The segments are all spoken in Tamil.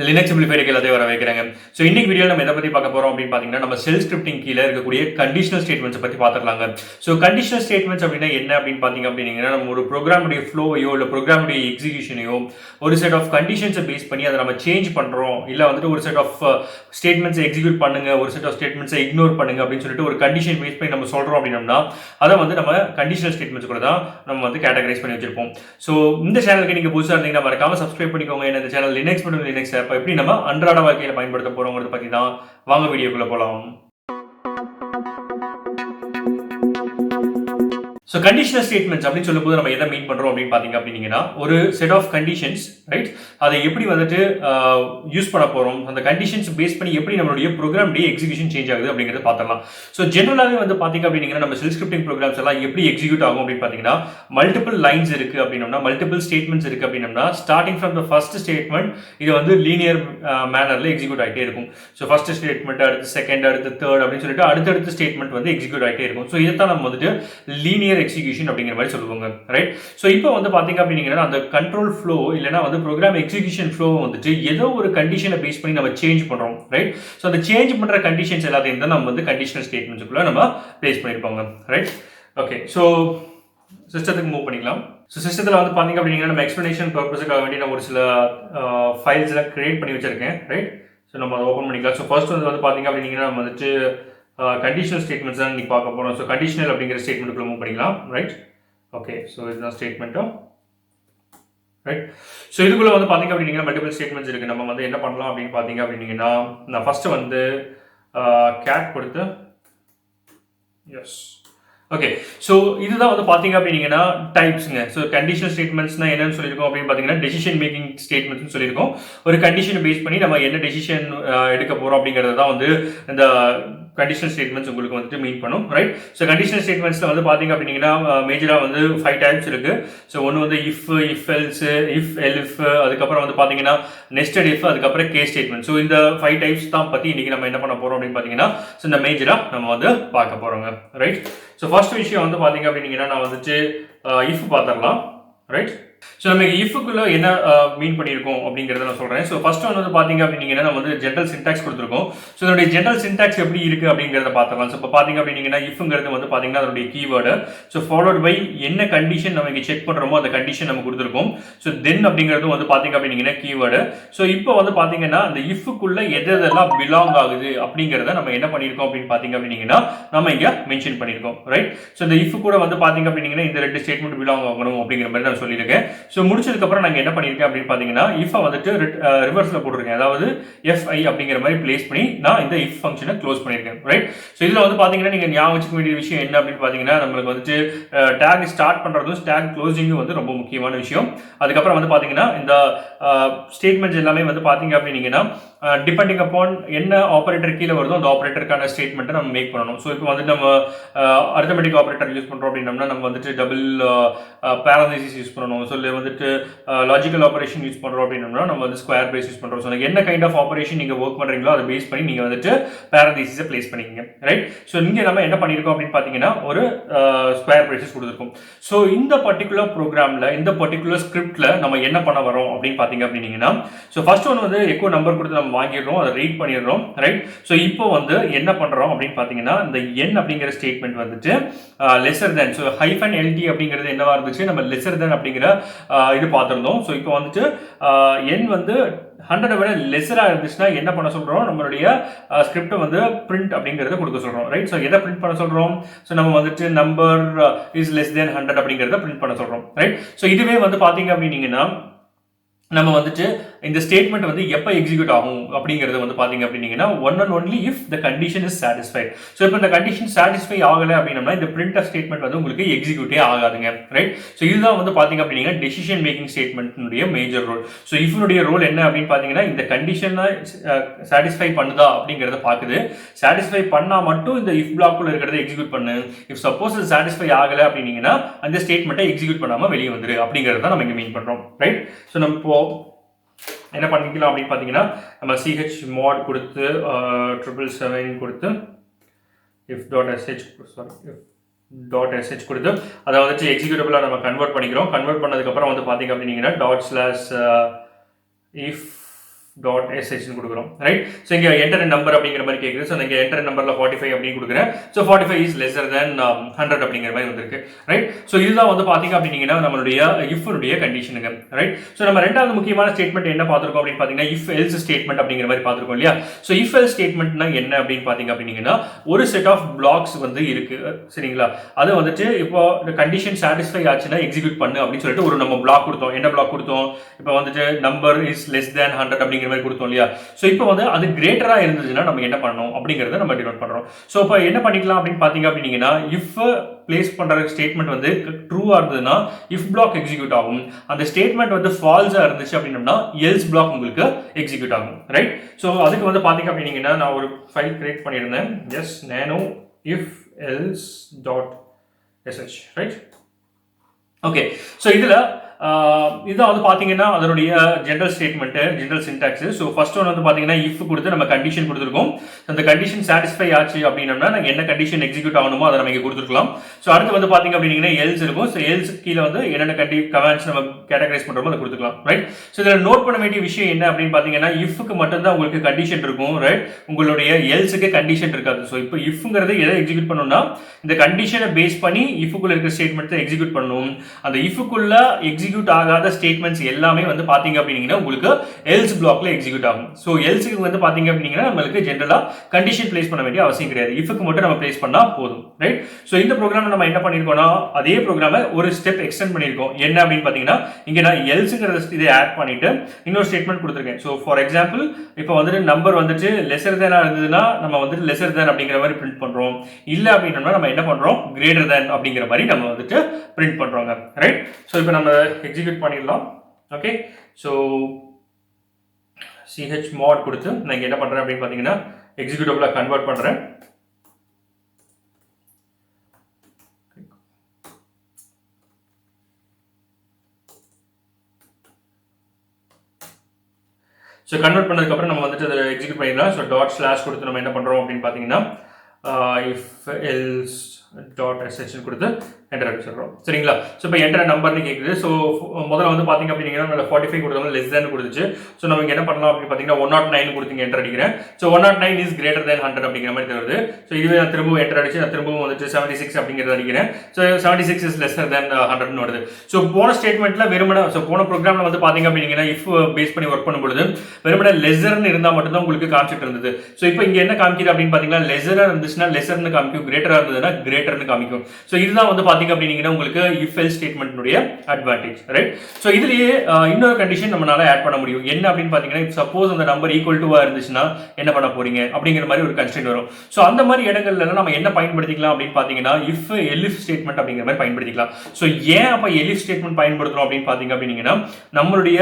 லினக்ஸ் சிம்பிளிஃபைடுக்கு எல்லாத்தையும் வர வைக்கிறாங்க. ஸோ இன்னைக்கு வீடியோ நம்ம எதை பற்றி பார்க்க போகிறோம் அப்படின்னு பார்த்தீங்கன்னா, நம்ம ஷெல் ஸ்கிரிப்டிங் கீழே இருக்கக்கூடிய கண்டிஷனல் ஸ்டேட்மெண்ட்ஸ் பற்றி பார்த்துக்கலாங்க. ஸோ கண்டிஷனல் ஸ்டேட்மெண்ட்ஸ் அப்படின்னா என்ன அப்படின்னு பார்த்தீங்க அப்படின்னா, நம்ம ஒரு ப்ரோக்ராமுடைய ஃப்ளோவையோ இல்லை ப்ரோக்ராமுடைய எக்ஸிகியூஷனையோ ஒரு செட் ஆஃப் கண்டிஷன்ஸை பேஸ் பண்ணி அதை நம்ம சேஞ்ச் பண்ணுறோம், இல்லை வந்துட்டு ஒரு செட் ஆஃப் ஸ்டேட்மெண்ட்ஸை எக்ஸிக்யூட் பண்ணுங்க, ஒரு செட் ஆஃப் ஸ்டேட்மெண்ட்ஸை இக்னோர் பண்ணுங்க அப்படின்னு சொல்லிட்டு ஒரு கண்டிஷன் பேஸ் பண்ணி நம்ம சொல்கிறோம் அப்படின்னா, அதை வந்து நம்ம கண்டிஷனல் ஸ்டேட்மெண்ட்ஸ் கூட தான் நம்ம வந்து கேட்டகரைஸ் பண்ணி வச்சிருப்போம். ஸோ இந்த சேனலுக்கு நீங்கள் புதுசாக இருந்தீங்கன்னா மறக்காம சப்ஸ்கிரைப் பண்ணிக்கோங்க. ஏன்னா இந்த சேனல் லினக்ஸ் மற்றும் லினக்ஸ் ஆப் எப்படி நம்ம அன்றாட வாழ்க்கையில பயன்படுத்த போறோங்கிறத பத்தி தான். வாங்க வீடியோக்குள்ள போலாம். ஸோ கண்டிஷனல் ஸ்டேட்மெண்ட்ஸ் அப்படின்னு சொல்லும்போது நம்ம எதை மீன் பண்ணுறோம் அப்படின்னு பார்த்தீங்க அப்படின்னா, ஒரு செட் ஆஃப் கண்டிஷன்ஸ், ரைட், அதை எப்படி வந்துட்டு யூஸ் பண்ண போகிறோம், அந்த கண்டிஷன்ஸ் பேஸ் பண்ணி எப்படி நம்மளுடைய ப்ரோக்ராம் எக்ஸிகியூஷன் சேஞ்ச் ஆகுது அப்படிங்கிறத பார்த்துடலாம். ஸோ ஜென்ரலாகவே வந்து பார்த்தீங்க அப்படின்னா நம்ம ஷெல் ஸ்கிரிப்டிங் ப்ரோக்ராம்ஸ் எல்லாம் எப்படி எக்ஸிக்யூட் ஆகும் அப்படின்னு பார்த்தீங்கன்னா, மல்டிபிள் லைன்ஸ் இருக்குது அப்படின்னா, மல்டிபிள் ஸ்டேட்மெண்ட்ஸ் இருக்குது அப்படின்னா, starting from the first statement இது வந்து லீனியர் மேனரில் எக்ஸிக்யூட் ஆகிட்டே இருக்கும். ஸோ ஃபர்ஸ்ட் ஸ்டேட்மெண்ட், அடுத்து செகண்ட், அடுத்து தேர்ட் அப்படின்னு சொல்லிட்டு அடுத்தடுத்த ஸ்டேட்மெண்ட் வந்து எக்ஸிக்யூட் ஆகிட்டே இருக்கும். ஸோ இதைத்தான் நம்ம வந்துட்டு லீனியர் எக்ஸிகியூஷன் அப்படிங்கிற மாதிரி சொல்லுவாங்க, ரைட். ஸோ இப்போ வந்து பாத்தீங்க அப்படின்னா அந்த கண்ட்ரோல் ஃப்ளோ இல்லைனா வந்து ப்ரோக்ராம் எக்ஸிகியூஷன் ஃப்ளோ வந்துட்டு ஏதோ ஒரு கண்டிஷனை பேஸ் பண்ணி நம்ம சேஞ்ச் பண்றோம், ரைட். ஸோ அந்த சேஞ்ச் பண்ற கண்டிஷன்ஸ் எல்லாத்தையும் தான் நம்ம வந்து கண்டிஷனல் ஸ்டேட்மெண்ட்ஸ்க்குள்ள நம்ம பிளேஸ் பண்ணிருப்பாங்க, ரைட். ஓகே, ஸோ சிஸ்டத்துக்கு மூவ் பண்ணிக்கலாம். ஸோ சிஸ்டத்தில் வந்து பார்த்தீங்க அப்படின்னா நம்ம எக்ஸ்பிளனேஷன் பர்பஸுக்காக வேண்டி நான் ஒரு சில ஃபைல்ஸ்லாம் கிரியேட் பண்ணி வச்சிருக்கேன், ரைட். ஸோ நம்ம அதை ஓப்பன் பண்ணிக்கலாம். ஸோ ஃபர்ஸ்ட் வந்து பார்த்தீங்க அப்படின்னா நம்ம வந்துட்டு கண்டிஷனல் ஸ்டேட்மெண்ட்ஸ் தான் இன்னைக்கு பார்க்க போகிறோம். ஸோ கண்டிஷனல் அப்படிங்கிற ஸ்டேட்மெண்ட்டுக்குள்ள மூவ் பண்ணிக்கலாம், ரைட். ஓகே, ஸோ இதுதான் ஸ்டேட்மெண்ட்டும், ரைட். ஸோ இதுக்குள்ள வந்து பார்த்தீங்க அப்படின்னா மல்டிபிள் ஸ்டேட்மெண்ட்ஸ் இருக்குது. நம்ம வந்து என்ன பண்ணலாம் அப்படின்னு பார்த்தீங்க அப்படின்னா, நான் ஃபர்ஸ்ட் வந்து கேட் கொடுத்து, எஸ், ஓகே. ஸோ இதுதான் வந்து பார்த்தீங்க அப்படின்னா டைப்ஸுங்க. ஸோ கண்டிஷனல் ஸ்டேட்மெண்ட்ஸ்னா என்னன்னு சொல்லியிருக்கோம் அப்படின்னு பார்த்தீங்கன்னா, டெசிஷன் மேக்கிங் ஸ்டேட்மெண்ட்ஸ்னு சொல்லியிருக்கோம். ஒரு கண்டிஷனை பேஸ் பண்ணி நம்ம என்ன டெசிஷன் எடுக்க போகிறோம் அப்படிங்கிறது தான் வந்து இந்த கண்டிஷனல் ஸ்டேட்மெண்ட்ஸ் உங்களுக்கு வந்துட்டு மீன் பண்ணும், ரைட். ஸோ கண்டிஷனல் ஸ்டேட்மெண்ட்ஸில் வந்து பார்த்தீங்க அப்படின்னா மேஜராக வந்து 5 டைப்ஸ் இருக்குது. ஸோ ஒன்று வந்து இஃப் எல்ஸ், இஃப் எல்ஃப், அதுக்கப்புறம் வந்து பார்த்தீங்கன்னா நெஸ்டட் இஃப், அதுக்கப்புறம் கே ஸ்டேட்மெண்ட். ஸோ இந்த 5 டைப்ஸ் தான் பற்றி இன்றைக்கி நம்ம என்ன பண்ண போகிறோம் அப்படின்னு பார்த்தீங்கன்னா, ஸோ இந்த மேஜராக நம்ம வந்து பார்க்க போகிறோங்க, ரைட். ஸோ ஃபர்ஸ்ட் விஷயம் வந்து பார்த்தீங்க அப்படின்னா நான் வந்துட்டு இஃப் பார்த்துடலாம், ரைட். ஸோ நம்ம இஃப்க்குள்ள என்ன மீன் பண்ணியிருக்கோம் அப்படிங்கிறத நான் சொல்கிறேன். ஸோ ஃபர்ஸ்ட் ஒன்று வந்து பார்த்தீங்க அப்படின்னா நம்ம வந்து ஜென்ரல் சின்டாக்ஸ் கொடுத்துருக்கோம். ஸோ அதனுடைய ஜென்ரல் சின்டாக்ஸ் எப்படி இருக்குது அப்படிங்கிறத பார்த்துக்கலாம். ஸோ இப்போ பார்த்தீங்க அப்படின்னா இஃப்ங்கிறது வந்து பார்த்தீங்கன்னா அதனுடைய கீவேர்டு. ஸோ ஃபாலோட் பை என்ன கண்டிஷன் நம்ம இங்கே செக் பண்ணுறோமோ அந்த கண்டிஷன் நம்ம கொடுத்துருக்கோம். ஸோ தென் அப்படிங்கிறது வந்து பார்த்தீங்க அப்படின்னா கீவேர்டு. ஸோ இப்போ வந்து பார்த்தீங்கன்னா அந்த இஃப்க்குள்ள எதெல்லாம் பிலாங் ஆகுது அப்படிங்கிறத நம்ம என்ன பண்ணியிருக்கோம் அப்படின்னு பார்த்தீங்க அப்படின்னா நம்ம இங்கே மென்ஷன் பண்ணியிருக்கோம், ரைட். ஸோ இந்த இஃப் கூட வந்து பார்த்தீங்க அப்படின்னா இந்த 2 ஸ்டேட்மெண்ட் பிலாங் ஆகணும் அப்படிங்கிற மாதிரி நான் சொல்லியிருக்கேன். ஸோ முடிச்சதுக்கப்புறம் நாங்கள் என்ன பண்ணியிருக்கேன் அப்படின்னு பார்த்தீங்கன்னா இஃபை வந்துட்டு ரிவர்ஸில் போட்டிருக்கேன். அதாவது எஃப்ஐ அப்படிங்கிற மாதிரி பிளேஸ் பண்ணி நான் இந்த இஃப் ஃபங்க்ஷனை க்ளோஸ் பண்ணியிருக்கேன், ரைட். ஸோ இதில் வந்து பார்த்தீங்கன்னா நீங்கள் ஞாபகம் வச்சுக்க வேண்டிய விஷயம் என்ன அப்படின்னு பார்த்தீங்கன்னா, நம்மளுக்கு வந்துட்டு டேக் ஸ்டார்ட் பண்ணுறதும் டேக் க்ளோசிங்கும் வந்து ரொம்ப முக்கியமான விஷயம். அதுக்கப்புறம் வந்து பார்த்தீங்கன்னா இந்த ஸ்டேட்மெண்ட்ஸ் எல்லாமே வந்து பார்த்தீங்க அப்படின்னா டிபெண்டிங் அப்பான் என்ன ஆப்ரேட்டர் கீழே வருதோ அந்த ஆப்ரேட்டருக்கான ஸ்டேட்மெண்ட்டை நம்ம மேக் பண்ணணும். ஸோ இப்போ வந்துட்டு நம்ம அரித்மெட்டிக் ஆப்ரேட்டர் யூஸ் பண்ணுறோம் அப்படின்னம்னா நம்ம வந்துட்டு டபுள் பேரந்திசிஸ் யூஸ் பண்ணணும். ஸோ இல்லை வந்துட்டு லாஜிக்கல் ஆப்ரேஷன் யூஸ் பண்ணுறோம் அப்படின்னம்னா நம்ம வந்து ஸ்கொயர் பிரேஸ் யூஸ் பண்ணுறோம். ஸோ என்ன கைண்ட் ஆஃப் ஆப்ரேஷன் நீங்கள் ஒர்க் பண்ணுறீங்களோ அதை பேஸ் பண்ணி நீங்கள் வந்துட்டு பேரந்திசிஸை பிளேஸ் பண்ணிக்கங்க, ரைட். ஸோ இங்கே நம்ம என்ன பண்ணியிருக்கோம் அப்படின்னு பார்த்தீங்கன்னா ஒரு ஸ்கொயர் பிரேசஸ் கொடுத்துருக்கோம். ஸோ இந்த பர்டிகுலர் ப்ரோக்ராமில் இந்த பர்டிகுலர் ஸ்கிரிப்டில் நம்ம என்ன பண்ண வரோம் அப்படின்னு பார்த்தீங்க அப்படின்னா, ஸோ ஃபர்ஸ்ட் ஒன்று வந்து எக்கோ நம்பர் கொடுத்து நம்ம வாங்கிடுறோம், அதை ரீட் பண்ணிடுறோம், ரைட். ஸோ இப்போ வந்து என்ன பண்ணுறோம் அப்படின்னு பார்த்தீங்கன்னா இந்த என் அப்படிங்கிற ஸ்டேட்மெண்ட் வந்துட்டு lesser than. So hyphen LT அப்படிங்கிறது என்னவா இருந்துச்சு, நம்ம லெசர் தேன் அப்படிங்கிற இது பார்த்துருந்தோம். ஸோ இப்போ வந்துட்டு என் வந்து 100 விட லெஸராக இருந்துச்சுன்னா என்ன பண்ண சொல்கிறோம், நம்மளுடைய ஸ்கிரிப்டை வந்து பிரிண்ட் அப்படிங்கிறத கொடுக்க சொல்கிறோம், ரைட். ஸோ எதை பிரிண்ட் பண்ண சொல்கிறோம், ஸோ நம்ம வந்துட்டு நம்பர் இஸ் லெஸ் தேன் 100 அப்படிங்கிறத பிரிண்ட் பண்ண சொல்கிறோம், ரைட். ஸோ இதுவே வந்து பார்த்தீங்க அப்படின்னா நம்ம வந்துட்டு இந்த ஸ்டேட்மெண்ட் வந்து எப்போ எக்ஸிக்யூட் ஆகும் அப்படிங்கிறது வந்து பார்த்தீங்க அப்படின்னா one and only if the condition is satisfied. So இப்போ இந்த கண்டிஷன் சாட்டிஸ்ஃபை ஆகலை அப்படின்னா இந்த பிரிண்ட் ஸ்டேட்மெண்ட் வந்து உங்களுக்கு எக்ஸிக்யூட்டே ஆகாதுங்க, ரைட். ஸோ இதுதான் வந்து பார்த்தீங்க அப்படின்னா டெசிஷன் மேக்கிங் ஸ்டேட்மெண்ட்னுடைய மேஜர் ரோல். ஸோ இஃப்னுடைய ரோல் என்ன அப்படின்னு பார்த்தீங்கன்னா இந்த கண்டிஷனை சாட்டிஸ்ஃபை பண்ணுதா அப்படிங்கிறத பார்க்குது. சாட்டிஸ்ஃபை பண்ணால் மட்டும் இந்த இஃப் பிளாக்குள்ள இருக்கிறத எக்ஸிக்யூட் பண்ணு. இஃப் சப்போஸ் இது சாட்டிஸ்ஃபை ஆகலை அப்படின்னா அந்த ஸ்டேட்மெண்ட்டை எக்ஸிக்யூட் பண்ணாமல் வெளியே வந்துரு அப்படிங்கிறத நம்ம இங்கே மீன் பண்ணுறோம், ரைட். ஸோ நம்ம இப்போ என்ன பண்ணிக்கலாம் அப்படின்னு பார்த்தீங்கன்னா நம்ம சிஹெச் மாட் கொடுத்து 777 கொடுத்து if.sh கொடுத்து அதை வந்துட்டு எக்ஸிக்யூட்டபிளாக நம்ம கன்வெர்ட் பண்ணிக்கிறோம். கன்வெர்ட் பண்ணதுக்கப்புறம் வந்து பார்த்தீங்க அப்படின்னா ./if டாட் எஸ்ஹெச்னு கொடுக்குறோம் ரைட். ஸோ இங்கே என்டர் நம்பர் அப்படிங்கிற மாதிரி கேட்குது. ஸோ இங்கே என்டர் நம்பரில் 45 அப்படின்னு கொடுக்குறேன். ஸோ 45 இஸ் லெஸர் தென் 100 அப்படிங்கிற மாதிரி வந்திருக்கு ரைட். ஸோ இதுதான் வந்து பார்த்தீங்க அப்படின்னீங்கன்னா நம்மளுடைய இஃப்னுடைய கண்டிஷனுங்க ரைட். ஸோ நம்ம ரெண்டாவது முக்கியமான ஸ்டேட்மெண்ட் என்ன பார்த்துருக்கோம் அப்படின்னு பார்த்தீங்கன்னா இஃப் எல்ஸ் ஸ்டேட்மெண்ட் அப்படிங்கிற மாதிரி பார்த்துருக்கோம் இல்லையா. ஸோ இஃப் எல்ஸ் ஸ்டேட்மெண்ட்னா என்ன அப்படின்னு பார்த்தீங்க அப்படின்னீங்கன்னா ஒரு செட் ஆஃப் பிளாக்ஸ் வந்து இருக்கு சரிங்களா. அது வந்துட்டு இப்போ கண்டிஷன் சாட்டிஸ்ஃபை ஆச்சுன்னா எக்ஸிக்யூட் பண்ணு அப்படின்னு சொல்லிட்டு ஒரு நம்ம பிளாக் கொடுத்தோம். என்ன பிளாக் கொடுத்தோம்? இப்போ வந்துட்டு நம்பர் இஸ் லெஸ் தேன் 100 அப்படிங்கிற மாதிரி கொடுத்தோம் இல்லையா. ஸோ இப்போ வந்து அது கிரேட்டரா இருந்துச்சுன்னா நம்ம என்ன பண்ணணும் அப்படிங்கிறத நம்ம டினோட் பண்றோம். ஸோ இப்போ என்ன பண்ணிக்கலாம் அப்படின்னு பார்த்தீங்க அப்படின்னீங்கன்னா இஃப் பிளேஸ் பண்ற ஸ்டேட்மெண்ட் வந்து ட்ரூவா இருந்ததுன்னா இஃப் பிளாக் எக்ஸிக்யூட் ஆகும். அந்த ஸ்டேட்மெண்ட் வந்து ஃபால்ஸா இருந்துச்சு அப்படின்னா எல்ஸ் பிளாக் உங்களுக்கு எக்ஸிக்யூட் ஆகும் ரைட். ஸோ அதுக்கு வந்து பார்த்தீங்க அப்படின்னீங்கன்னா நான் ஒரு ஃபைல் கிரியேட் பண்ணியிருந்தேன். Yes nano if else dot SH right. Okay. So இதில் இதுதான் வந்து பார்த்தீங்கன்னா அதனுடைய general statement general syntax. So first one வந்து பார்த்தீங்கன்னா இஃப் கொடுத்து நம்ம கண்டிஷன் கொடுத்துருக்கோம். அந்த கண்டிஷன் சாட்டிஸ்ஃபை ஆச்சு அப்படின்னா நாங்கள் என்ன கண்டிஷன் எக்ஸிக்யூட் ஆகணுமோ அதை நம்ம இங்கே கொடுத்துருக்கலாம். ஸோ அடுத்து வந்து பார்த்தீங்க அப்படின்னா எல்ஸ் இருக்கும். ஸோ எல்ஸ் கீழே வந்து என்னென்ன கமெண்ட்ஸ் நம்ம கேட்டகரைஸ் பண்ணுறோமோ அதை கொடுத்துக்கலாம் ரைட். ஸோ இதில் நோட் பண்ண வேண்டிய விஷயம் என்ன அப்படின்னு பார்த்தீங்கன்னா இஃப்க்கு மட்டும்தான் உங்களுக்கு கண்டிஷன் இருக்கும் ரைட். உங்களுடைய எல்ஸுக்கு கண்டிஷன் இருக்காது. ஸோ இப்போ இஃப்ங்கிறது எதை எக்ஸிக்யூட் பண்ணணும்னா இந்த கண்டிஷனை பேஸ் பண்ணி இஃப்க்குள்ள இருக்கிற ஸ்டேட்மெண்ட்டை எக்ஸிக்யூட் பண்ணணும். அந்த இஃப்க்குள்ள எக்ஸிக்யூட் ஆகாத ஸ்டேட்மெண்ட்ஸ் எல்லாமே வந்து பாத்தீங்க அப்படின்னா உங்களுக்கு எல்ஸ் பிளாக்ல எக்ஸிக்யூட் ஆகும். சோ எல்ஸ்க்கு வந்து பாத்தீங்க அப்படின்னா நமக்கு ஜெனரலா கண்டிஷன் பிளேஸ் பண்ண வேண்டிய அவசியம் கிடையாது. இஃப்க்கு மட்டும் நம்ம பிளேஸ் பண்ணா போதும் ரைட். சோ இந்த ப்ரோக்ராம் நம்ம என்ன பண்ணிருக்கோம்னா அதே ப்ரோக்ராமை ஒரு ஸ்டெப் எக்ஸ்டெண்ட் பண்ணிருக்கோம். என்ன அப்படின்னு பாத்தீங்கன்னா இங்க நான் எல்ஸ்ங்கற இதை ஆட் பண்ணிட்டு இன்னொரு ஸ்டேட்மெண்ட் கொடுத்திருக்கேன். சோ ஃபார் எக்ஸாம்பிள் இப்போ வந்துட்டு நம்பர் வந்துட்டு லெஸர் தேனா இருந்ததுன்னா நம்ம வந்துட்டு லெஸர் தேன் அப்படிங்கிற மாதிரி பிரிண்ட் பண்றோம். இல்ல அப்படின்னா நம்ம என்ன பண்றோம் கிரேட்டர் தேன் அப்படிங்கிற மாதிரி நம்ம வந்துட்டு பிரிண்ட் பண்றோங்க ரைட். சோ இப்போ நம்ம எக்ஸிக்யூட் பண்ணிடலாம். ஓகே. ஸோ chmod கொடுத்து நான் என்ன பண்றேன் அப்படின்னு பார்த்தீங்கன்னா எக்ஸிக்யூட்டிவ்ல கன்வெர்ட் பண்றேன். ஸோ கன்வெர்ட் பண்ணதுக்கப்புறம் நம்ம வந்துட்டு அதை எக்ஸிக்யூட் பண்ணிடலாம். ஸோ டாட் ஸ்லாஷ் கொடுத்து நம்ம என்ன பண்றோம் அப்படின்னு பார்த்தீங்கன்னா இஃப் எல்ஸ் டாட் எஸ்ஹெச் கொடுத்து என்டர் அடிச்சிடுறோம் சரிங்களா. ஸோ இப்போ என்டர் நம்பர்னு கேட்குது. ஸோ முதல்ல வந்து பார்த்தீங்க அப்படின்னா 45 கொடுத்தோம் லெஸ் தேன் கொடுத்துச்சு. ஸோ நம்ம என்ன பண்ணலாம் அப்படின்னு பார்த்தீங்கன்னா 109 கொடுத்து என்டர் அடிக்கிறேன். ஸோ 109 இஸ் கிரேட்டர் தேன் 100 அப்படிங்கிற மாதிரி வருது. ஸோ இதுவே நான் திரும்பவும் என்டர் அடிச்சு நான் திரும்பவும் வந்துட்டு 76 அப்படிங்கிறது அடிக்கிறேன். ஸோ 76 இஸ் லெஸர் தேன் 100 வருது. ஸோ போன ஸ்டேட்மெண்ட்ல வெறுமனே ஸோ போன ப்ரோக்ராம்ல வந்து பார்த்தீங்க அப்படின்னா இஃப் பேஸ் பண்ணி ஒர்க் பண்ணும்போது வெறுமனே லெஸர்னு இருந்தால் மட்டும்தான் உங்களுக்கு காமிச்சிட்டு இருந்தது. ஸோ இப்போ இங்கே என்ன காமிக்குது அப்படின்னு பார்த்தீங்கன்னா லெஸரா இருந்துச்சுன்னா லெஸர்னு காமிக்கும், கிரேட்டரா இருந்ததுன்னா கிரேட்டர்னு காமிக்கும். ஸோ இதுதான் வந்து அப்படின்னா உங்களுக்கு if else ஸ்டேட்மென்ட்னுடைய அட்வான்டேஜ் ரைட். சோ இதுலயே இன்னொரு கண்டிஷன் நம்மளால ஆட் பண்ண முடியும். என்ன அப்படின்னு பாத்தீங்கன்னா if சப்போஸ் அந்த நம்பர் ஈக்குவல் டு இருந்துச்சுன்னா என்ன பண்ண போறீங்க அப்படிங்கிற மாதிரி ஒரு கன்ஸ்ட்ரெயின்ட் வரும். சோ அந்த மாதிரி இடங்கள்ல நம்ம என்ன பயன்படுத்திக்கலாம் அப்படின்னு பாத்தீங்கன்னா if elif ஸ்டேட்மென்ட் அப்படிங்கிற மாதிரி பயன்படுத்திக்கலாம். சோ ஏன் அப்ப elif ஸ்டேட்மென்ட் பயன்படுத்துறோம் அப்படின்னு பாத்தீங்க அப்படின்னா நம்மளுடைய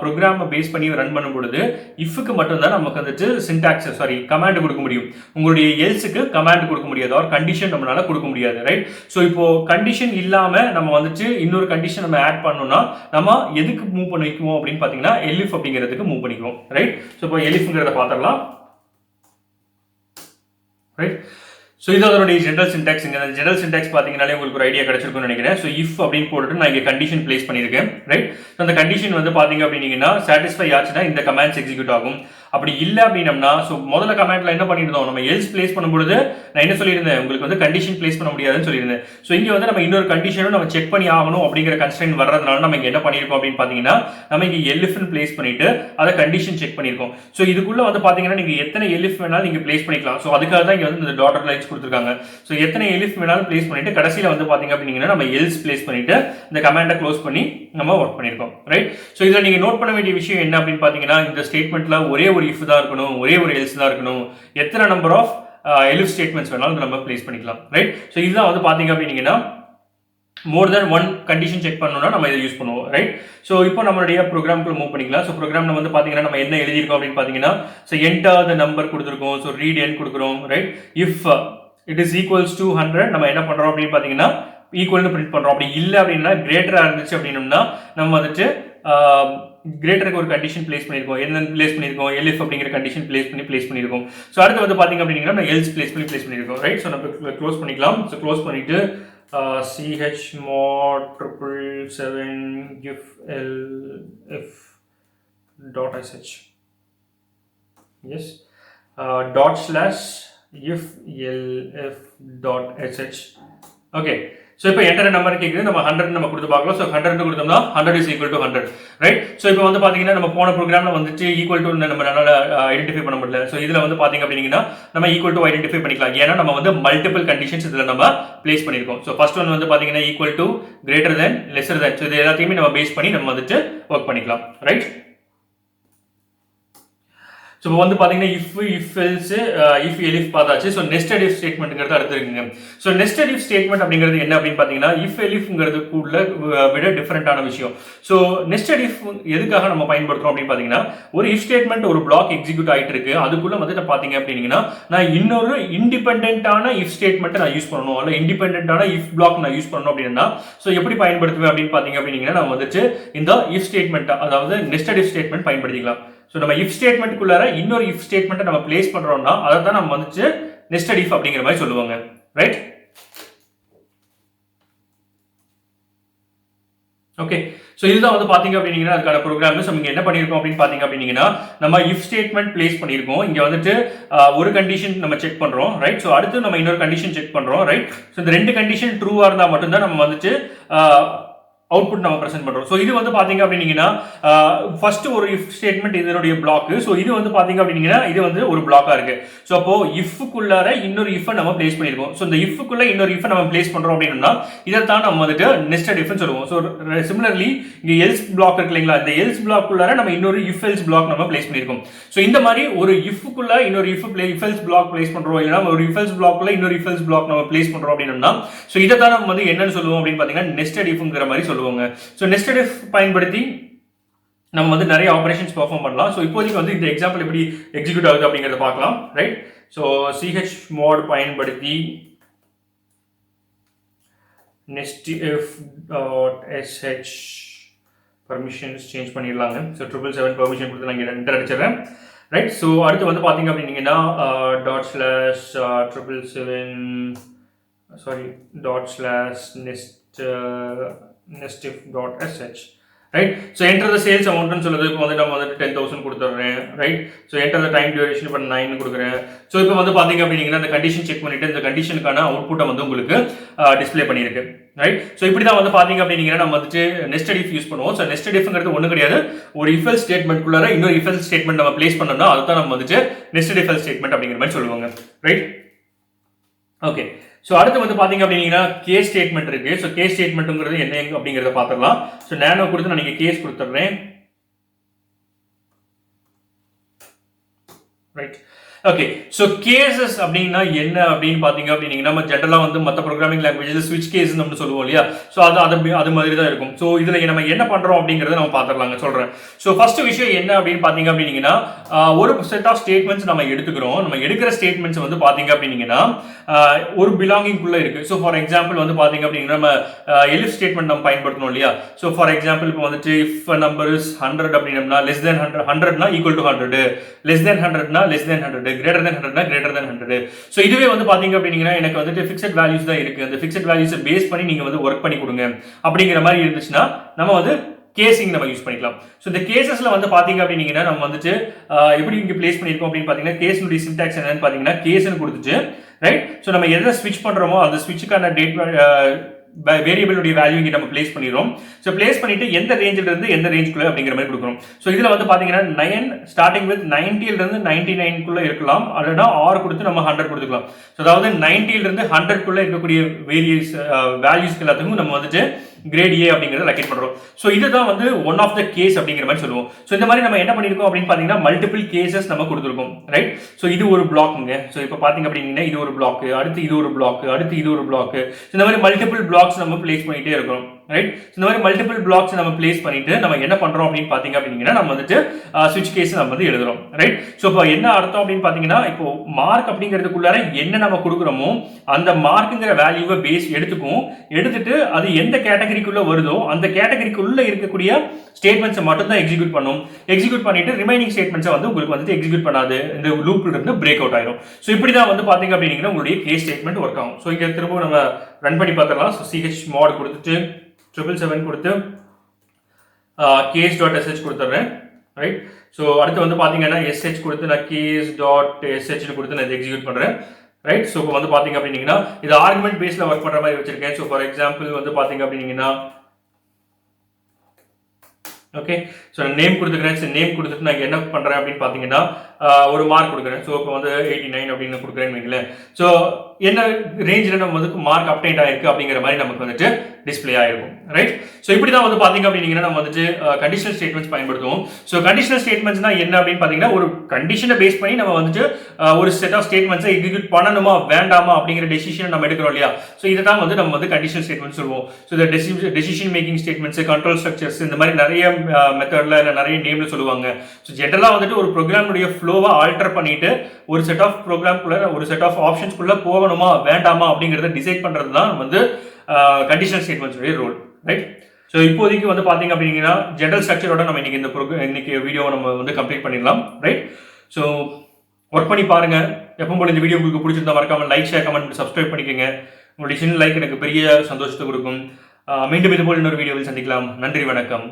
ப்ரோக்ராமை பேஸ் பண்ணி ரன் பண்ணும் பொழுது ifக்கு மட்டும் தான் நமக்கு வந்துட்டு சின்டாக்ஸ் கமாண்ட் கொடுக்க முடியும். உங்களுடைய எல்ஸ்க்கு கமாண்ட் கொடுக்க முடியாது, ஆர் கண்டிஷன் நம்மளால கொடுக்க முடியாது ரைட். சோ இப்போ கண்டிஷன் இல்லாம நம்ம வந்துட்டு இன்னொரு கண்டிஷன் நம்ம ஆட் பண்ணனும்னா நம்ம எதுக்கு மூவ் பண்ணிக்குவோம் அப்படின்னு பாத்தீங்கன்னா elif அப்படிங்கிறதுக்கு மூவ் பண்ணிக்குவோம் ரைட். சோ இப்போ elifங்கறத பாத்துறலாம் ரைட். சோ இது அதனுடைய ஜெனரல் சின்டாக்ஸ். இந்த ஜெனரல் சின்டாக்ஸ் பாத்தீங்கன்னாலே உங்களுக்கு ஒரு ஐடியா கிடைச்சிருக்கும்னு நினைக்கிறேன். சோ if அப்படின்னு போட்டுட்டு நான் இங்க கண்டிஷன் பிளேஸ் பண்ணிருக்கேன் ரைட். சோ அந்த கண்டிஷன் வந்து பாத்தீங்க அப்படின்னா சாட்டிஸ்ஃபை ஆச்சுன்னா இந்த கமாண்ட்ஸ் எக்ஸிக்யூட் ஆகும். அப்படி இல்ல அப்படின்னா சோ முதல்ல கமாண்ட்ல என்ன பண்ணிருந்தோம் நம்ம எல்ஸ் பிளேஸ் பண்ணும்போது நான் என்ன சொல்லியிருந்தேன் உங்களுக்கு வந்து கண்டிஷன் பிளேஸ் பண்ண முடியாதுன்னு சொல்லியிருந்தேன். சோ இங்க வந்து நம்ம இன்னொரு கண்டிஷனும் நம்ம செக் பண்ணி ஆகணும் அப்படிங்கிற கன்ஸ்ட்ரெயின்ட் வர்றதுனால நம்ம இங்க என்ன பண்ணிருக்கோம் அப்படின்னு பாத்தீங்கன்னா நம்ம இங்க எலிஃப்னு பிளேஸ் பண்ணிட்டு அத கண்டிஷன் செக் பண்ணிருக்கோம். சோ இதுக்குள்ள வந்து பாத்தீங்கன்னா நீங்க எத்தனை எலிஃப் வேணாலும் நீங்க பிளேஸ் பண்ணிக்கலாம். சோ அதுக்காக தான் இங்க வந்து இந்த டாட்டர் லைன்ஸ் கொடுத்திருக்காங்க. சோ எத்தனை எலிஃப் வேணாலும் பிளேஸ் பண்ணிட்டு கடைசியில வந்து பாத்தீங்க அப்படின்னா நம்ம எல்ஸ் பிளேஸ் பண்ணிட்டு இந்த கமாண்டை க்ளோஸ் பண்ணி நம்ம வர்க் பண்ணிருக்கோம் ரைட். சோ இதுல நீங்க நோட் பண்ண வேண்டிய விஷயம் என்ன அப்படின்னு பாத்தீங்கன்னா இந்த ஸ்டேட்மென்ட்ல ஒரே ஒரு if தான் இருக்கணும், ஒரே ஒரு else தான் இருக்கணும். எத்தனை நம்பர் ஆஃப் elif ஸ்டேட்மெண்ட்ஸ் வேணாலும் நம்ம பிளேஸ் பண்ணிக்கலாம் ரைட். சோ இதுதான் வந்து பாத்தீங்க அப்படின்னா மோர் தென் ஒன் கண்டிஷன் செக் பண்ணனும்னா நம்ம இதை யூஸ் பண்ணுவோம் ரைட். சோ இப்போ நம்மளுடைய ப்ரோக்ராம்க்குள்ள மூவ் பண்ணிக்கலாம். சோ ப்ரோக்ராம்ல வந்து பாத்தீங்கன்னா நம்ம என்ன எழுதியிருக்கோம் அப்படின்னு பாத்தீங்கன்னா சோ enter the number கொடுத்திருக்கோம். சோ read n கொடுக்கிறோம் right. if it is equals to 100 நம்ம என்ன பண்றோம் அப்படின்னு பாத்தீங்கன்னா ஈக்குவல்னு பிரிண்ட் பண்றோம். அப்படி இல்ல அப்படின்னா கிரேட்டரா இருந்துச்சு அப்படின்னா நம்ம வந்துட்டு கிரேட்டருக்கு ஒரு கண்டிஷன் பிளேஸ் பண்ணிருக்கோம். என்ன பிளேஸ் பண்ணிருக்கோம் elif அப்படிங்கிற கண்டிஷன் பிளேஸ் பண்ணிருக்கோம். சோ அடுத்து வந்து பாத்தீங்க அப்படின்னா நம்ம else பிளேஸ் பண்ணிருக்கோம் ரைட். சோ நம்ம க்ளோஸ் பண்ணிக்கலாம். சோ க்ளோஸ் பண்ணிட்டு chmod 777 if elif .sh yes dot slash if LF dot SH. Okay, so இப்போ என்டர் நம்பர் கேட்குது, நம்ம 100 நம்ம கொடுத்து பார்க்கலாம். ஸோ 100 கொடுத்தோம்னா 100 is equal to 100, right. So இப்போ வந்து பார்த்தீங்கன்னா நம்ம போன ப்ரோக்ராமில் வந்துட்டு ஈக்குவல் டு நம்மளால ஐடென்டிஃபை பண்ண முடியல. ஸோ இதில் வந்து பார்த்தீங்க அப்படின்னா நம்ம ஈக்குவல் டு ஐடென்டிஃபை பண்ணிக்கலாம். ஏன்னா நம்ம வந்து மல்டிபிள் கண்டிஷன்ஸ் இதில் நம்ம பிளேஸ் பண்ணியிருக்கோம். ஸோ ஃபர்ஸ்ட் ஒன் வந்து பார்த்தீங்கன்னா equal to, greater than, lesser then. So இது எல்லாத்தையுமே நம்ம பேஸ் பண்ணி நம்ம வந்துட்டு ஒர்க் பண்ணிக்கலாம், ரைட். ஸோ இப்போ வந்து பார்த்தீங்கன்னா இஃப் எல்ஸ் இஃப் எலிஃப் பார்த்தாச்சு. ஸோ நெஸ்டட் இஃப் ஸ்டேட்மெண்ட்ங்கிறது அடுத்து இருக்குங்க. ஸோ நெஸ்டட் இஃப் ஸ்டேட்மெண்ட் அப்படிங்கிறது என்ன அப்படின்னு பார்த்தீங்கன்னா இஃப் எலிஃப்ங்கிறது கூட விட டிஃபரெண்டான விஷயம். ஸோ நெஸ்டட் இஃப் எதுக்காக நம்ம பயன்படுத்துறோம் அப்படின்னு பார்த்தீங்கன்னா ஒரு இஃப் ஸ்டேட்மெண்ட் ஒரு பிளாக் எக்ஸிக்யூட் ஆகிட்டு இருக்கு, அதுக்குள்ள வந்து பார்த்தீங்க அப்படின்னா நான் இன்னொரு இண்டிபெண்டான இஃப் ஸ்டேட்மெண்ட்டை நான் யூஸ் பண்ணணும், இல்லை இண்டிபெண்டான இஃப் பிளாக் நான் யூஸ் பண்ணணும் அப்படின்னா ஸோ எப்படி பயன்படுத்துவேன் அப்படின்னு பார்த்தீங்க அப்படின்னா நம்ம வந்துட்டு இந்த இஃப் ஸ்டேட்மெண்ட், அதாவது நெஸ்டட் இஃப் ஸ்டேட்மெண்ட் பயன்படுத்திக்கலாம். ஸோ நம்ம இஃப் ஸ்டேட்மெண்ட்டுக்குள்ளார இன்னொரு இஃப் ஸ்டேட்மெண்ட்டை நம்ம பிளேஸ் பண்றோம்னா அதை தான் நம்ம வந்துட்டு நெஸ்டட் இஃப் அப்படிங்கிற மாதிரி சொல்லுவாங்க, ரைட். ஓகே, ஸோ இதுதான் வந்து பார்த்தீங்க அப்படின்னா அதுக்கான ப்ரோக்ராம். ஸோ இங்கே என்ன பண்ணியிருக்கோம் அப்படின்னு பார்த்தீங்க அப்படின்னா நம்ம இஃப் ஸ்டேட்மெண்ட் பிளேஸ் பண்ணியிருக்கோம். இங்கே வந்துட்டு ஒரு கண்டிஷன் நம்ம செக் பண்ணுறோம், ரைட். ஸோ அடுத்து நம்ம இன்னொரு கண்டிஷன் செக் பண்ணுறோம், ரைட். ஸோ இந்த ரெண்டு கண்டிஷன் ட்ரூவாக இருந்தால் மட்டும்தான் நம்ம வந்துட்டு அவுட்புட் நம்ம பிரசன்ட் பண்றோம். ஸோ இது வந்து பாத்தீங்க அப்படின்னா ஃபர்ஸ்ட் ஒரு இஃப் ஸ்டேட்மெண்ட் இதனுடைய பிளாக். ஸோ இது வந்து பாத்தீங்க அப்படின்னா இது வந்து ஒரு பிளாக்கா இருக்கு. ஸோ அப்போ இஃப்க்குள்ளார இன்னொரு இஃப் நம்ம பிளேஸ் பண்ணிருக்கோம். ஸோ இந்த இஃப்க்குள்ள இன்னொரு இஃப் நம்ம பிளேஸ் பண்றோம் அப்படின்னா இதைத்தான் நம்ம வந்துட்டு நெஸ்டட் இஃப்னு சொல்லுவோம். ஸோ சிமிலர்லி இங்க எல்ஸ் பிளாக் இருக்கு இல்லைங்களா, இந்த எல்ஸ் பிளாக்குள்ளார நம்ம இன்னொரு இஃப் எல்ஸ் பிளாக் நம்ம பிளேஸ் பண்ணிருக்கோம். ஸோ இந்த மாதிரி ஒரு இஃப்க்குள்ள இன்னொரு இஃப் எல்ஸ் பிளாக் பிளேஸ் பண்றோம், இல்லைன்னா ஒரு இஃப் எல்ஸ் பிளாக்ல இன்னொரு இஃப் எல்ஸ் பிளாக் நம்ம பிளேஸ் பண்றோம் அப்படின்னா ஸோ இதைத்தான் நம்ம வந்து என்னன்னு சொல்லுவோம் அப்படின்னு பாத்தீங்கன்னா நெஸ்டட் இஃப்ங்கிற மாதிரி சொல்லுவாங்க. ஸோ நெஸ்டட் இஃப் பயன்படுத்தி நம்ம வந்து நிறைய ஆபரேஷன்ஸ் பெர்ஃபார்ம் பண்ணலாம். ஸோ இப்போதைக்கு வந்து இந்த எக்ஸாம்பிள் எப்படி எக்ஸிக்யூட் ஆகுது அப்படிங்கிறத பார்க்கலாம், ரைட். ஸோ chmod பயன்படுத்தி nestif.sh பர்மிஷன்ஸ் சேஞ்ச் பண்ணிடலாங்க. ஸோ 777 பர்மிஷன் கொடுத்து நான் இங்கே என்டர் அடிச்சிடறேன், ரைட். ஸோ அடுத்து வந்து பார்த்தீங்க அப்படின்னா nestif.sh, right. So enter the sales அமௌண்ட்னு சொல்லுது. இப்போ வந்து நம்ம வந்துட்டு 10,000 கொடுத்துட்றேன், right. So enter the time duration இப்போ 9 கொடுக்குறேன். ஸோ இப்போ வந்து பார்த்தீங்க அப்படின்னா இந்த கண்டிஷன் செக் பண்ணிட்டு இந்த கண்டிஷனுக்கான அவுட்புட்டை வந்து உங்களுக்கு டிஸ்பிளே பண்ணியிருக்கு, ரைட். ஸோ இப்படி தான் வந்து பார்த்தீங்க அப்படின்னா நம்ம வந்துட்டு நெஸ்டட் இஃப் யூஸ் பண்ணுவோம். ஸோ நெஸ்டட் இஃப்ங்கிறது ஒன்றும் கிடையாது, ஒரு இஃப் எல்ஸ் ஸ்டேட்மெண்ட்குள்ளார இன்னொரு இஃப் எல்ஸ் ஸ்டேட்மெண்ட் நம்ம பிளேஸ் பண்ணோம்னா அதுதான் நம்ம வந்துட்டு நெஸ்டட் இஃப் எல்ஸ் ஸ்டேட்மெண்ட் அப்படிங்கிற மாதிரி சொல்லுவாங்க, ரைட். ஓகே, ஸோ அடுத்து வந்து பார்த்தீங்க அப்படின்னா கேஸ் ஸ்டேட்மெண்ட் இருக்கு. ஸோ கேஸ் ஸ்டேட்மெண்ட்ங்கிறது என்ன அப்படிங்கிறத பார்த்துடலாம். ஸோ நேனோ கொடுத்து நான் நீங்கள் கேஸ் கொடுத்துட்றேன், ரைட். ஓகே, ஸோ கேசஸ் அப்படின்னா என்ன அப்படின்னு பார்த்தீங்க அப்படின்னா நம்ம ஜென்ரலாக வந்து மற்ற ப்ரோக்ராமிங் லாங்குவேஜ் ஸ்விட்ச் கேஸ் நம்ம சொல்லுவோம் இல்லையா. ஸோ அது மாதிரி தான் இருக்கும். ஸோ இதில் நம்ம என்ன பண்ணுறோம் அப்படிங்கிறத நம்ம பார்த்துடலாங்க, சொல்கிறேன். ஸோ ஃபர்ஸ்ட் விஷயம் என்ன அப்படின்னு பார்த்தீங்க அப்படின்னா ஒரு செட் ஆஃப் ஸ்டேட்மெண்ட்ஸ் நம்ம எடுத்துக்கிறோம். நம்ம எடுக்கிற ஸ்டேட்மெண்ட்ஸ் வந்து பார்த்தீங்க அப்படின்னா ஒரு பிலாங்கிங்குள்ளே இருக்கு. ஸோ ஃபார் எக்ஸாம்பிள் வந்து பார்த்தீங்க அப்படின்னா நம்ம எலிஃப் ஸ்டேட்மெண்ட் நம்ம பயன்படுத்தணும் இல்லையா. ஸோ ஃபார் எக்ஸாம்பிள் இப்போ வந்துட்டு இஃப் நம்பர் இஸ் 100 அப்படின்னா லெஸ் தென் 100னா ஈக்குவல் டு 100, லெஸ் தென் 100னா less than 100, greater than 100 greater than 100. So இதுவே வந்து பாத்தீங்க அப்படினா எனக்கு வந்துட்டு ஃபிக்ஸட் வேல்யூஸ் தான் இருக்கு. அந்த ஃபிக்ஸட் வேல்யூஸை பேஸ் பண்ணி நீங்க வந்து வர்க் பண்ணி கொடுங்க அப்படிங்கிற மாதிரி இருந்துச்சுன்னா நம்ம வந்து கேசிங் நம்ம யூஸ் பண்ணிக்கலாம். ஸோ இந்த கேசஸ்ல வந்து பாத்தீங்க அப்படின்னா நம்ம வந்துட்டு எப்படி இங்க பிளேஸ் பண்ணிருக்கோம் அப்படின்னு பாத்தீங்கன்னா கேஸ்னுடைய சின்டாக்ஸ் என்னன்னு பாத்தீங்கன்னா கேஸ்னு கொடுத்துட்டு, ரைட். ஸோ நம்ம எதை ஸ்விட்ச் பண்றோமோ அந்த ஸ்விட்சுக்கான டேட் வேரியபிளுடைய வேல்யூ இங்கே நம்ம பிளேஸ் பண்ணிடுறோம். ஸோ பிளேஸ் பண்ணிட்டு எந்த ரேஞ்சில் இருந்து எந்த ரேஞ்சுக்குள்ள அப்படிங்கிற மாதிரி கொடுக்குறோம். ஸோ இதில் வந்து பார்த்தீங்கன்னா 9 ஸ்டார்டிங் வித் 90லேருந்து 99க்குள்ள இருக்கலாம், அல்லனா ஆர் கொடுத்து நம்ம 100 கொடுத்துக்கலாம். ஸோ அதாவது 90லேருந்து 100க்குள்ள இருக்கக்கூடிய வேரியஸ் வேல்யூஸ்க்கு எல்லாத்துக்கும் நம்ம வந்துட்டு கிரேட் ஏ அப்படிங்கிறத லொகேட் பண்றோம். ஸோ இதுதான் வந்து ஒன் ஆஃப் த கேஸ் அப்படிங்கிற மாதிரி சொல்லுவோம். ஸோ இந்த மாதிரி நம்ம என்ன பண்ணிருக்கோம் அப்படின்னு பார்த்தீங்கன்னா மல்டிபிள் கேசஸ் நம்ம கொடுத்துருக்கோம், ரைட். ஸோ இது ஒரு பிளாக்குங்க. ஸோ இப்போ பார்த்தீங்க அப்படின்னா இது ஒரு பிளாக், அடுத்து இது ஒரு பிளாக், அடுத்து இது ஒரு பிளாக். இந்த மாதிரி மல்டிபிள் பிளாக்ஸ் நம்ம பிளேஸ் பண்ணிட்டே இருக்கோம், ரைட். இந்த மாதிரி மல்டிபிள் பிளாக்ஸ் நம்ம பிளேஸ் பண்ணிட்டு நம்ம என்ன பண்றோம் அப்படின்னு பாத்தீங்க அப்படின்னா நம்ம வந்துட்டு ஸ்விட்ச் கேஸ் நம்ம வந்து எழுதுறோம், ரைட். ஸோ இப்போ என்ன அர்த்தம் அப்படின்னு பாத்தீங்கன்னா இப்போ மார்க் அப்படிங்கிறதுக்குள்ளார என்ன நம்ம கொடுக்குறோமோ அந்த மார்க்குங்கிற வேல்யூவை பேஸ் எடுத்துட்டு அது எந்த கேட்டகரிக்குள்ள வருதோ அந்த கேட்டகரிக்குள்ள இருக்கக்கூடிய ஸ்டேட்மெண்ட்ஸை மட்டும் தான் எக்ஸிக்யூட் பண்ணும். எக்ஸிக்யூட் பண்ணிட்டு ரிமைனிங் ஸ்டேட்மெண்ட்ஸை வந்து உங்களுக்கு வந்துட்டு எக்ஸிக்யூட் பண்ணாது, இந்த லூப்ல இருந்து பிரேக் அவுட் ஆயிடும். ஸோ இப்படி தான் வந்து பாத்தீங்க அப்படின்னா உங்களுடைய கேஸ் ஸ்டேட்மெண்ட் ஒர்க் ஆகும். ஸோ இங்க திரும்ப நம்ம ரன் பண்ணி பார்த்துடலாம். ஸோ chmod கொடுத்துட்டு 777 கொடுத்து case.sh கொடுத்துட்றேன், ரைட். ஸோ அடுத்து வந்து பார்த்தீங்கன்னா எஸ்ஹெச் கொடுத்து நான் கேஸ் டாட் எஸ்ஹெச்னு கொடுத்து நான் இதை எக்ஸிக்யூட் பண்ணுறேன். ரைட். ஸோ இப்போ வந்து பார்த்தீங்க அப்படின்னீங்கன்னா இது ஆர்குமெண்ட் பேஸில் ஒர்க் பண்ணுற மாதிரி வச்சிருக்கேன். ஸோ ஃபார் எக்ஸாம்பிள் வந்து பார்த்தீங்க அப்படின்னீங்கன்னா ஓகே. ஸோ நான் நேம் கொடுத்துக்கிறேன். ஸோ நேம் கொடுத்துட்டு நான் என்ன பண்ணுறேன் அப்படின்னு பார்த்தீங்கன்னா ஒரு மார்க் கொடுக்குறேன். ஸோ இப்போ வந்து 89 அப்படின்னு கொடுக்குறேன்னு வைங்களேன். ஸோ என்ன ரேஞ்சில் நம்ம வந்து மார்க் அப்டேட் ஆயிருக்கு அப்படிங்கிற மாதிரி நமக்கு வந்துட்டு டிஸ்பிளே ஆயிருக்கும். ரைட். ஸோ இப்படி தான் வந்து பார்த்தீங்க அப்படின்னீங்கன்னா நம்ம வந்துட்டு கண்டிஷனல் ஸ்டேட்மெண்ட்ஸ் பயன்படுத்துவோம். ஸோ கண்டிஷனல் ஸ்டேட்மெண்ட்ஸ்னா என்ன அப்படின்னு பார்த்தீங்கன்னா ஒரு கண்டிஷனை பேஸ் பண்ணி நம்ம வந்துட்டு ஒரு செட் ஆஃப் ஸ்டேட்மெண்ட்ஸை எக்ஸிக்யூட் பண்ணணுமா வேண்டாமா அப்படிங்கிற டெசிஷன் நம்ம எடுக்கிறோம் இல்லையா. ஸோ இதை தான் வந்து நம்ம வந்து கண்டிஷனல் ஸ்டேட்மெண்ட் சொல்லுவோம். ஸோ இந்த decision making statements, control structures, இந்த மாதிரி நிறைய மெத்தட்ல இல்லை நிறைய நேம்ல சொல்லுவாங்க. ஸோ ஜென்ரலாக வந்துட்டு ஒரு ப்ரோக்ராமுடைய ஃப்ளோவை ஆல்டர் பண்ணிட்டு ஒரு செட் ஆஃப் ப்ரோக்ராம்குள்ள ஒரு செட் ஆஃப் ஆப்ஷன்ஸ்குள்ள போகணுமா வேண்டாமா அப்படிங்கிறத டிசைட் பண்றது தான் வந்து conditional statements role. Right. So இப்போதைக்கு வந்து பார்த்தீங்க அப்படின்னா ஜென்ரல் ஸ்ட்ரக்சரோட நம்ம இன்னைக்கு வீடியோவை நம்ம வந்து கம்ப்ளீட் பண்ணிடலாம். ரைட். ஸோ ஒர்க் பண்ணி பாருங்க. எப்போ போல இந்த வீடியோ உங்களுக்கு பிடிச்சிருந்தா மறக்காம லைக், ஷேர், கமெண்ட், சப்ஸ்கிரைப் பண்ணிக்கோங்க. உங்களுடைய சின்ன லைக் எனக்கு பெரிய சந்தோஷத்தை கொடுக்கும். மீண்டும் இதுபோல் இன்னொரு வீடியோவில் சந்திக்கலாம். நன்றி, வணக்கம்.